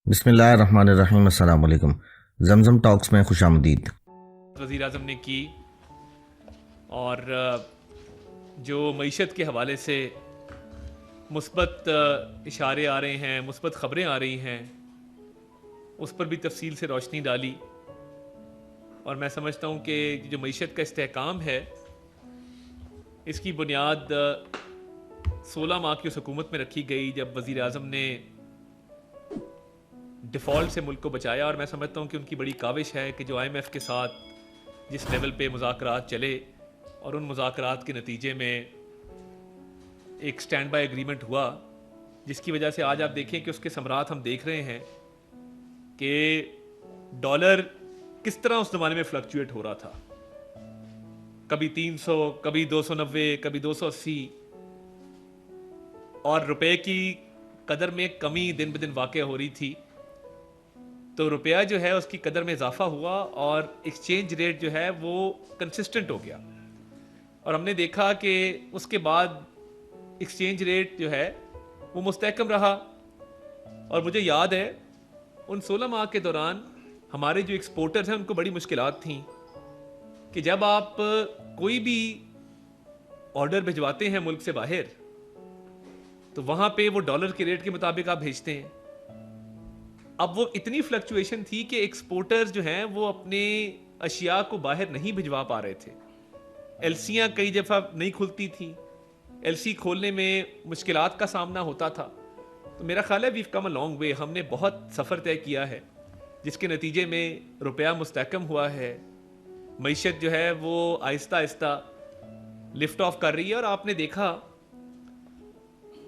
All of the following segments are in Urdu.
بسم اللہ الرحمن الرحیم۔ السلام علیکم۔ زمزم ٹاکس میں خوش آمدید۔ وزیر اعظم نے کی اور جو معیشت کے حوالے سے مثبت اشارے آ رہے ہیں، مثبت خبریں آ رہی ہیں، اس پر بھی تفصیل سے روشنی ڈالی۔ اور میں سمجھتا ہوں کہ جو معیشت کا استحکام ہے، اس کی بنیاد 16 ماہ کی اس حکومت میں رکھی گئی جب وزیر اعظم نے ڈیفالٹ سے ملک کو بچایا۔ اور میں سمجھتا ہوں کہ ان کی بڑی کاوش ہے کہ جو IMF کے ساتھ جس لیول پہ مذاکرات چلے اور ان مذاکرات کے نتیجے میں ایک سٹینڈ بائی ایگریمنٹ ہوا، جس کی وجہ سے آج آپ دیکھیں کہ اس کے ثمرات ہم دیکھ رہے ہیں کہ ڈالر کس طرح اس زمانے میں فلکچویٹ ہو رہا تھا، کبھی 300، کبھی 290، کبھی 280، اور روپے کی قدر میں کمی دن بدن واقع ہو رہی تھی۔ تو روپیہ جو ہے اس کی قدر میں اضافہ ہوا اور ایکسچینج ریٹ جو ہے وہ کنسسٹنٹ ہو گیا، اور ہم نے دیکھا کہ اس کے بعد ایکسچینج ریٹ جو ہے وہ مستحکم رہا۔ اور مجھے یاد ہے ان 16 ماہ کے دوران ہمارے جو ایکسپورٹرز ہیں ان کو بڑی مشکلات تھیں کہ جب آپ کوئی بھی آرڈر بھجواتے ہیں ملک سے باہر تو وہاں پہ وہ ڈالر کے ریٹ کے مطابق آپ بھیجتے ہیں۔ اب وہ اتنی فلکچویشن تھی کہ ایکسپورٹرز جو ہیں وہ اپنے اشیاء کو باہر نہیں بھجوا پا رہے تھے۔ ایل سیاں کئی دفعہ نہیں کھلتی تھیں، ایل سی کھولنے میں مشکلات کا سامنا ہوتا تھا۔ تو میرا خیال ہے we've come a long way، ہم نے بہت سفر طے کیا ہے جس کے نتیجے میں روپیہ مستحکم ہوا ہے، معیشت جو ہے وہ آہستہ آہستہ لفٹ آف کر رہی ہے۔ اور آپ نے دیکھا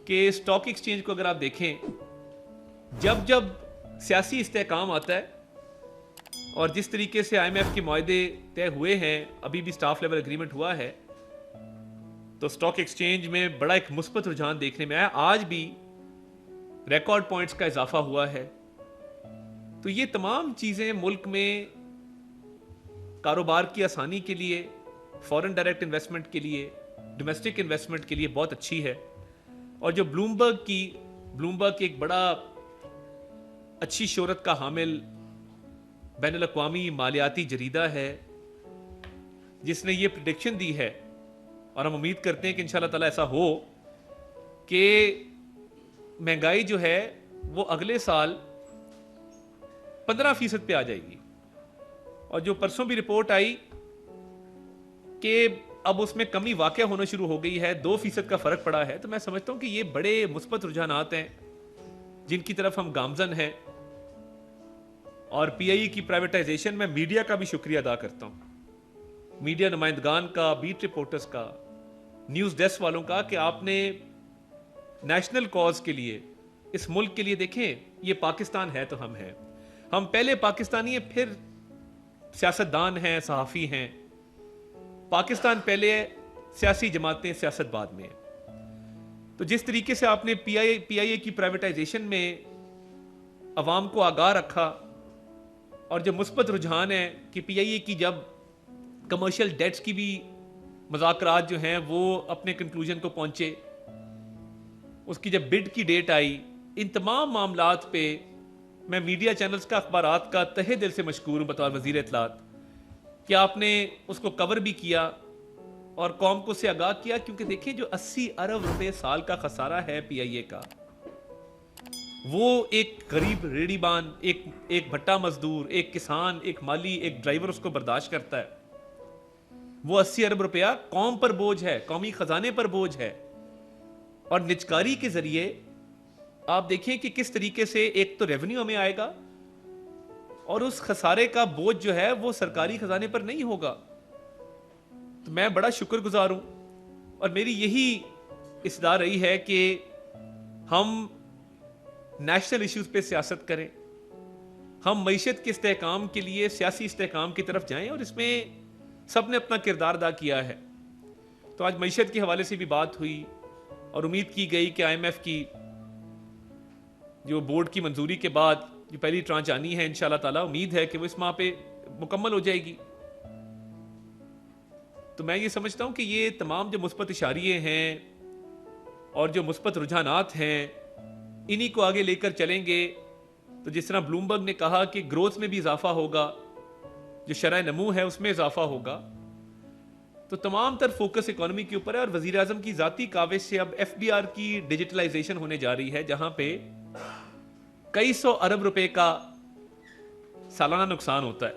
کہ اسٹاک ایکسچینج کو اگر آپ دیکھیں، جب سیاسی استحکام آتا ہے اور جس طریقے سے IMF کے معاہدے طے ہوئے ہیں، ابھی بھی سٹاف لیول اگریمنٹ ہوا ہے، تو سٹاک ایکسچینج میں بڑا ایک مثبت رجحان دیکھنے میں آیا۔ آج بھی ریکارڈ پوائنٹس کا اضافہ ہوا ہے۔ تو یہ تمام چیزیں ملک میں کاروبار کی آسانی کے لیے، فورن ڈائریکٹ انویسٹمنٹ کے لیے، ڈومیسٹک انویسٹمنٹ کے لیے بہت اچھی ہے۔ اور جو بلومبرگ ایک بڑا اچھی شہرت کا حامل بین الاقوامی مالیاتی جریدہ ہے، جس نے یہ پریڈکشن دی ہے، اور ہم امید کرتے ہیں کہ انشاءاللہ تعالیٰ ایسا ہو کہ مہنگائی جو ہے وہ اگلے سال 15% پہ آ جائے گی۔ اور جو پرسوں بھی رپورٹ آئی کہ اب اس میں کمی واقع ہونا شروع ہو گئی ہے، 2% کا فرق پڑا ہے، تو میں سمجھتا ہوں کہ یہ بڑے مثبت رجحانات ہیں جن کی طرف ہم گامزن ہیں۔ اور PIE کی پرائیویٹائزیشن میں میڈیا کا بھی شکریہ ادا کرتا ہوں، میڈیا نمائندگان کا، بیٹ رپورٹرز کا، نیوز ڈیسک والوں کا، کہ آپ نے نیشنل کاز کے لیے، اس ملک کے لیے، دیکھیں یہ پاکستان ہے تو ہم ہیں، ہم پہلے پاکستانی ہیں، پھر سیاستدان ہیں، صحافی ہیں۔ پاکستان پہلے ہے، سیاسی جماعتیں، سیاست بعد میں ہے۔ تو جس طریقے سے آپ نے PIA کی پرائیویٹائزیشن میں عوام کو آگاہ رکھا، اور جو مثبت رجحان ہے کہ PIA کی جب کمرشل ڈیٹس کی بھی مذاکرات جو ہیں وہ اپنے کنکلوژن کو پہنچے، اس کی جب بڈ کی ڈیٹ آئی، ان تمام معاملات پہ میں میڈیا چینلز کا، اخبارات کا تہہ دل سے مشکور ہوں بطور وزیر اطلاعات کہ آپ نے اس کو کور بھی کیا اور قوم کو سے آگاہ کیا۔ کیونکہ دیکھیں جو 80 ارب روپے سال کا خسارہ ہے PIA کا، وہ ایک غریب ریڑھی بان، ایک بھٹا مزدور، ایک کسان، ایک مالی، ایک ڈرائیور اس کو برداشت کرتا ہے۔ وہ 80 ارب روپیہ قوم پر بوجھ ہے، قومی خزانے پر بوجھ ہے۔ اور نجکاری کے ذریعے آپ دیکھیں کہ کس طریقے سے ایک تو ریونیو ہمیں آئے گا، اور اس خسارے کا بوجھ جو ہے وہ سرکاری خزانے پر نہیں ہوگا۔ تو میں بڑا شکر گزار ہوں، اور میری یہی اصرار رہی ہے کہ ہم نیشنل ایشوز پہ سیاست کریں، ہم معیشت کے استحکام کے لیے سیاسی استحکام کی طرف جائیں، اور اس میں سب نے اپنا کردار ادا کیا ہے۔ تو آج معیشت کے حوالے سے بھی بات ہوئی، اور امید کی گئی کہ IMF کی جو بورڈ کی منظوری کے بعد جو پہلی ٹرانچ آنی ہے، انشاءاللہ تعالیٰ امید ہے کہ وہ اس ماہ پہ مکمل ہو جائے گی۔ تو میں یہ سمجھتا ہوں کہ یہ تمام جو مثبت اشاریے ہیں اور جو مثبت رجحانات ہیں، انہی کو آگے لے کر چلیں گے تو جس طرح بلومبرگ نے کہا کہ گروتھ میں بھی اضافہ ہوگا, جو شرح نمو ہے اس میں اضافہ ہوگا, تو تمام تر فوکس اکانومی کے اوپر ہے. اور وزیر اعظم کی ذاتی کاوش سے اب ایف بی آر کی ڈیجیٹلائزیشن ہونے جا رہی ہے, جہاں پہ کئی 100 ارب روپے کا سالانہ نقصان ہوتا ہے.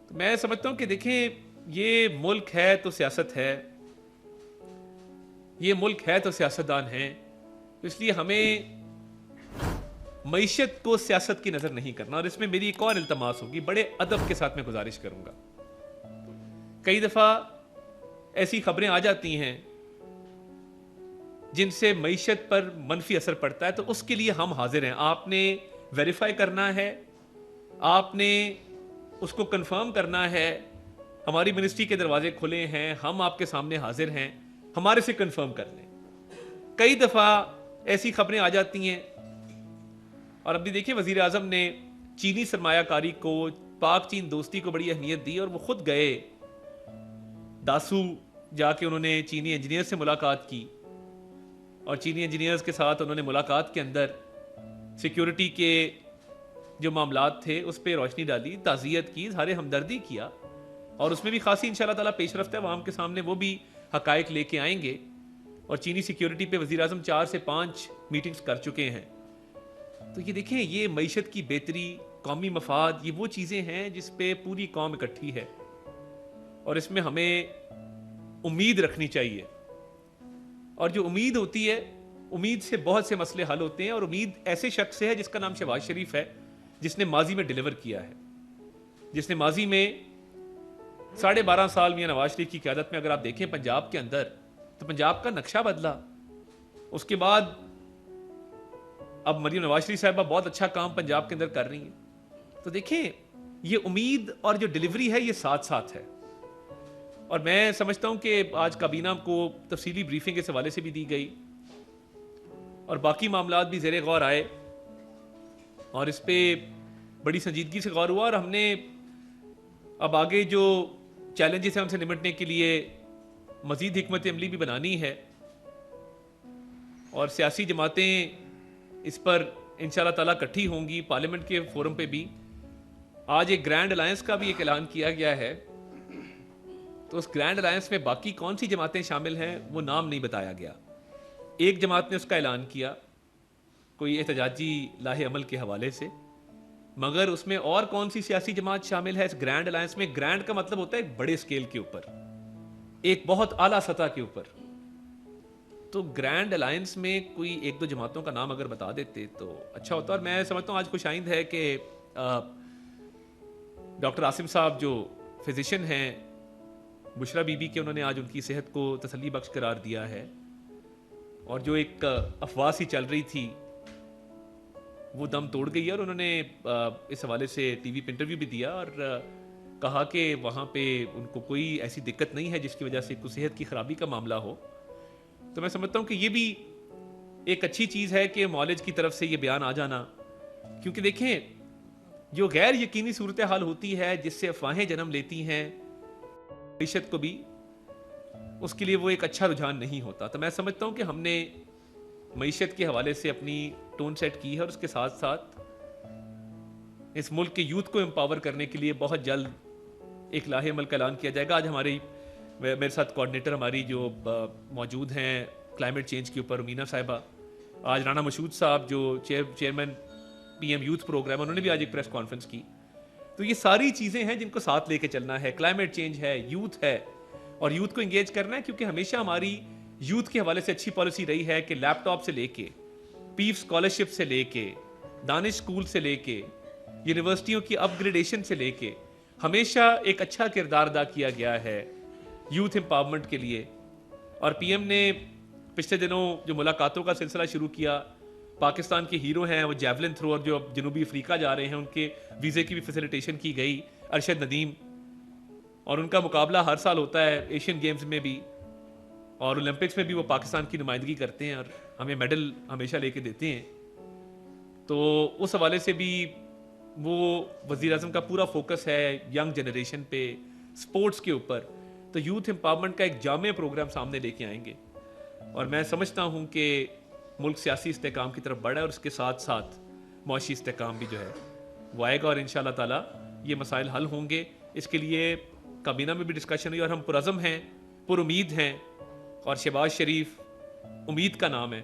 تو میں سمجھتا ہوں کہ دیکھیں, یہ ملک ہے تو سیاست ہے, یہ ملک ہے تو سیاستدان ہیں, تو اس لیے ہمیں معیشت کو سیاست کی نظر نہیں کرنا. اور اس میں میری ایک اور التماس ہوگی, بڑے ادب کے ساتھ میں گزارش کروں گا. کئی دفعہ ایسی خبریں آ جاتی ہیں جن سے معیشت پر منفی اثر پڑتا ہے, تو اس کے لیے ہم حاضر ہیں. آپ نے ویریفائی کرنا ہے, آپ نے اس کو کنفرم کرنا ہے. ہماری منسٹری کے دروازے کھلے ہیں, ہم آپ کے سامنے حاضر ہیں, ہمارے سے کنفرم کر لیں. کئی دفعہ ایسی خبریں آ جاتی ہیں, اور اب بھی دیکھیں وزیر اعظم نے چینی سرمایہ کاری کو, پاک چین دوستی کو بڑی اہمیت دی, اور وہ خود گئے داسو جا کے انہوں نے چینی انجینئر سے ملاقات کی, اور چینی انجینئرز کے ساتھ انہوں نے ملاقات کے اندر سیکیورٹی کے جو معاملات تھے اس پہ روشنی ڈالی, تعزیت کی, اظہار ہمدردی کیا, اور اس میں بھی خاصی انشاءاللہ تعالیٰ پیش رفت ہے. عوام کے سامنے وہ بھی حقائق لے کے آئیں گے. اور چینی سیکیورٹی پہ وزیر اعظم 4 سے 5 میٹنگز کر چکے ہیں. تو یہ دیکھیں, یہ معیشت کی بہتری, قومی مفاد, یہ وہ چیزیں ہیں جس پہ پوری قوم اکٹھی ہے, اور اس میں ہمیں امید رکھنی چاہیے. اور جو امید ہوتی ہے, امید سے بہت سے مسئلے حل ہوتے ہیں. اور امید ایسے شخص سے ہے جس کا نام شہباز شریف ہے, جس نے ماضی میں ڈیلیور کیا ہے, جس نے ماضی میں 12.5 سال میاں نواز شریف کی قیادت میں اگر آپ دیکھیں پنجاب کے اندر, تو پنجاب کا نقشہ بدلا. اس کے بعد اب مریم نواز شریف صاحبہ بہت اچھا کام پنجاب کے اندر کر رہی ہیں. تو دیکھیں, یہ امید اور جو ڈیلیوری ہے یہ ساتھ ساتھ ہے. اور میں سمجھتا ہوں کہ آج کابینہ کو تفصیلی بریفنگ اس حوالے سے بھی دی گئی, اور باقی معاملات بھی زیر غور آئے, اور اس پہ بڑی سنجیدگی سے غور ہوا. اور ہم نے اب آگے جو چیلنجز ہیں ان سے نمٹنے کے لیے مزید حکمت عملی بھی بنانی ہے, اور سیاسی جماعتیں اس پر انشاءاللہ تعالیٰ اکٹھی ہوں گی. پارلیمنٹ کے فورم پہ بھی آج ایک گرینڈ الائنس کا بھی ایک اعلان کیا گیا ہے. تو اس گرینڈ الائنس میں باقی کون سی جماعتیں شامل ہیں وہ نام نہیں بتایا گیا. ایک جماعت نے اس کا اعلان کیا کوئی احتجاجی لاہ عمل کے حوالے سے, مگر اس میں اور کون سی سیاسی جماعت شامل ہے اس گرینڈ الائنس میں؟ گرینڈ کا مطلب ہوتا ہے ایک بڑے اسکیل کے اوپر, ایک بہت اعلیٰ سطح کے اوپر. تو گرینڈ الائنس میں کوئی 1-2 جماعتوں کا نام اگر بتا دیتے تو اچھا ہوتا. اور میں سمجھتا ہوں آج خوش آئند ہے کہ ڈاکٹر عاصم صاحب جو فزیشین ہیں, بشرا بی بی کے, انہوں نے آج ان کی صحت کو تسلی بخش قرار دیا ہے. اور جو ایک افواہ سی چل رہی تھی وہ دم توڑ گئی ہے, اور انہوں نے اس حوالے سے ٹی وی پہ انٹرویو بھی دیا اور کہا کہ وہاں پہ ان کو کوئی ایسی دقت نہیں ہے جس کی وجہ سے کوئی صحت کی خرابی کا معاملہ ہو. تو میں سمجھتا ہوں کہ یہ بھی ایک اچھی چیز ہے کہ معالج کی طرف سے یہ بیان آ جانا, کیونکہ دیکھیں جو غیر یقینی صورتحال ہوتی ہے جس سے افواہیں جنم لیتی ہیں معیشت کو بھی, اس کے لیے وہ ایک اچھا رجحان نہیں ہوتا. تو میں سمجھتا ہوں کہ ہم نے معیشت کے حوالے سے اپنی ٹون سیٹ کی ہے, اور اس کے ساتھ ساتھ اس ملک کے یوتھ کو امپاور کرنے کے لیے بہت جلد ایک لاہ عمل کا اعلان کیا جائے گا. آج ہماری میرے ساتھ کوآرڈینیٹر ہماری جو موجود ہیں کلائمیٹ چینج کے اوپر, امینا صاحبہ, آج رانا مشہود صاحب جو chairman P M youth programme, انہوں نے بھی آج ایک پریس کانفرنس کی. تو یہ ساری چیزیں ہیں جن کو ساتھ لے کے چلنا ہے. کلائمیٹ چینج ہے, یوتھ ہے, اور یوتھ کو انگیج کرنا ہے, کیونکہ ہمیشہ ہماری یوتھ کے حوالے سے اچھی پالیسی رہی ہے کہ لیپ ٹاپ سے لے کے, پیف اسکالرشپ سے لے کے, دانش اسکول سے لے کے, یونیورسٹیوں کی اپ گریڈیشن سے لے کے ہمیشہ ایک اچھا کردار ادا کیا گیا ہے یوتھ امپاورمنٹ کے لیے. اور پی ایم نے پچھلے دنوں جو ملاقاتوں کا سلسلہ شروع کیا, پاکستان کے ہیرو ہیں وہ جیولن تھرو, اور جو اب جنوبی افریقہ جا رہے ہیں ان کے ویزے کی بھی فیسیلیٹیشن کی گئی, ارشد ندیم, اور ان کا مقابلہ ہر سال ہوتا ہے ایشین گیمز میں بھی, اور اولمپکس میں بھی وہ پاکستان کی نمائندگی کرتے ہیں اور ہمیں میڈل ہمیشہ لے کے دیتے ہیں. تو اس حوالے سے بھی وہ وزیر اعظم کا پورا فوکس ہے ینگ جنریشن پہ, سپورٹس کے اوپر. تو یوتھ امپاورمنٹ کا ایک جامع پروگرام سامنے لے کے آئیں گے, اور میں سمجھتا ہوں کہ ملک سیاسی استحکام کی طرف بڑھا ہے, اور اس کے ساتھ ساتھ معاشی استحکام بھی جو ہے وہ آئے گا اور انشاءاللہ تعالی یہ مسائل حل ہوں گے. اس کے لیے کابینہ میں بھی ڈسکشن ہوئی اور ہم پرعزم ہیں, پر امید ہیں, اور شہباز شریف امید کا نام ہے,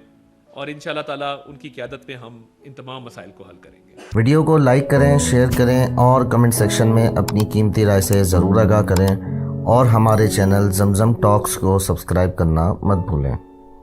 اور انشاءاللہ تعالی ان کی قیادت میں ہم ان تمام مسائل کو حل کریں گے. ویڈیو کو لائک کریں, شیئر کریں اور کمنٹ سیکشن میں اپنی قیمتی رائے سے ضرور آگاہ کریں, اور ہمارے چینل زمزم ٹاکس کو سبسکرائب کرنا مت بھولیں.